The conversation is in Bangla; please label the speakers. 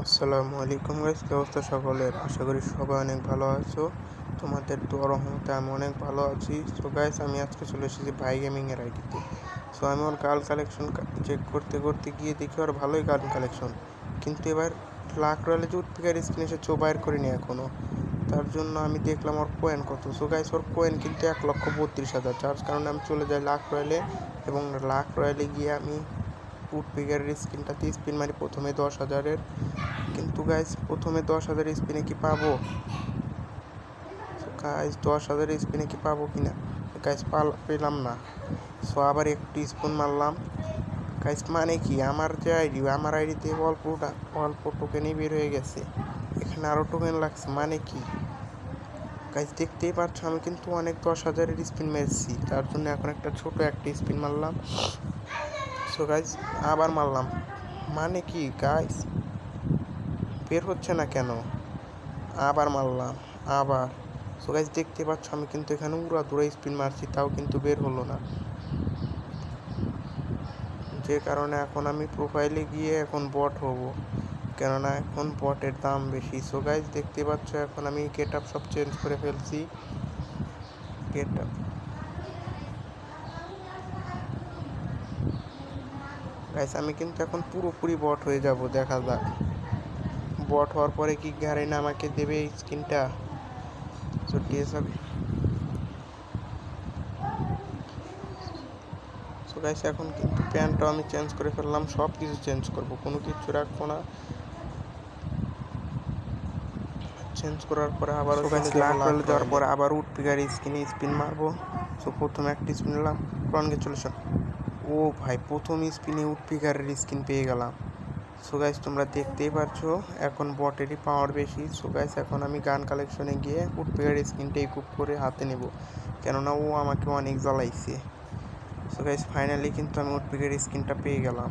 Speaker 1: আসসালামু আলাইকুম গাইস, কি অবস্থা সকলের? আশা করি সবাই অনেক ভালো আছো। তোমাদের দোয়া রহমতে আমি অনেক ভালো আছি। সো গাইস, আমি আজকে চলে এসেছি ভাই গেমিংয়ের আইডিতে। সো আমি ওর গান কালেকশন চেক করতে করতে গিয়ে দেখি ওর ভালোই গান কালেকশন, কিন্তু এবার লাখ রয়্যালে যে উৎপিকার স্ক্রিন এসে বাইর করিনি এখনও। তার জন্য আমি দেখলাম ওর কোয়েন কত। সো গাইস, ওর কোয়েন কিন্তু 1,32,000, যার কারণে আমি চলে যাই লাখ রয়্যালে, এবং লাখ রয়্যালে গিয়ে আমি উডপিকারের স্ক্রিনটাতে স্পিন মারি প্রথমে 10,000-এর। কিন্তু গাইস, প্রথমে 10,000 স্পিনে কি পাবো? গাইস, 10,000 স্পিনে কি পাবো কিনা? গাইস, পেলাম না। সো আবার একটু স্পিন মারলাম। গাইস, মানে কি আমার যে আইডি, আমার আইডিতে অল্প টোকেনই বের হয়ে গেছে, এখানে আরও টোকেন লাগছে, মানে কি? গাইস, দেখতেই পাচ্ছ আমি কিন্তু অনেক 10,000-এর স্পিন মেরেছি, তার জন্য এখন একটা ছোট একটা স্পিন মারলাম। সো গাইস, আবার মারলাম, মানে কি গাইস? বের হচ্ছে না কেন? আবার মারলাম, আবার। সো গাইস, দেখতে পাচ্ছ আমি কিন্তু এখানে উড়াধুরা স্পিন মারছি, তাও কিন্তু বের হলো না, যে কারণে এখন আমি প্রোফাইলে গিয়ে এখন বট হব, কেননা এখন বটের দাম বেশি। সো গাইস, দেখতে পাচ্ছ এখন আমি গেট আপ সব চেঞ্জ করে ফেলছি। গেট আপ গাইস, আমি কিন্তু এখন পুরোপুরি বট হয়ে যাব, দেখা যাক বট হওয়ার পরে কি গ্যারেন্টি আমাকে দেবে এই স্কিনটা। সো টিএসআবি। সো গাইস, এখন কিন্তু প্যান্টটাও আমি চেঞ্জ করে ফেললাম, সব কিছু চেঞ্জ করবো, কোনো কিছু রাখবো না। চেঞ্জ করার পরে আবার যাওয়ার পরে আবার উডপিকার স্কিনে স্পিন মারবো। সো প্রথমে একটা স্পিন নিলাম, কনগ্রেচুলেশন। ও ভাই, প্রথম স্পিনে উডপিকারের স্কিন পেয়ে গেলাম। সো গাইস, তোমরা দেখতেই পারছো এখন বটেরই পাওয়ার বেশি। সো গাইস, এখন আমি গান কালেকশনে গিয়ে উডপিকার স্কিনটা ইকুইপ করে হাতে নেব, কেননা ও আমাকে অনেক জ্বালাইছে। সো গাইস, ফাইনালি কিন্তু আমি উডপিকার স্কিনটা পেয়ে গেলাম।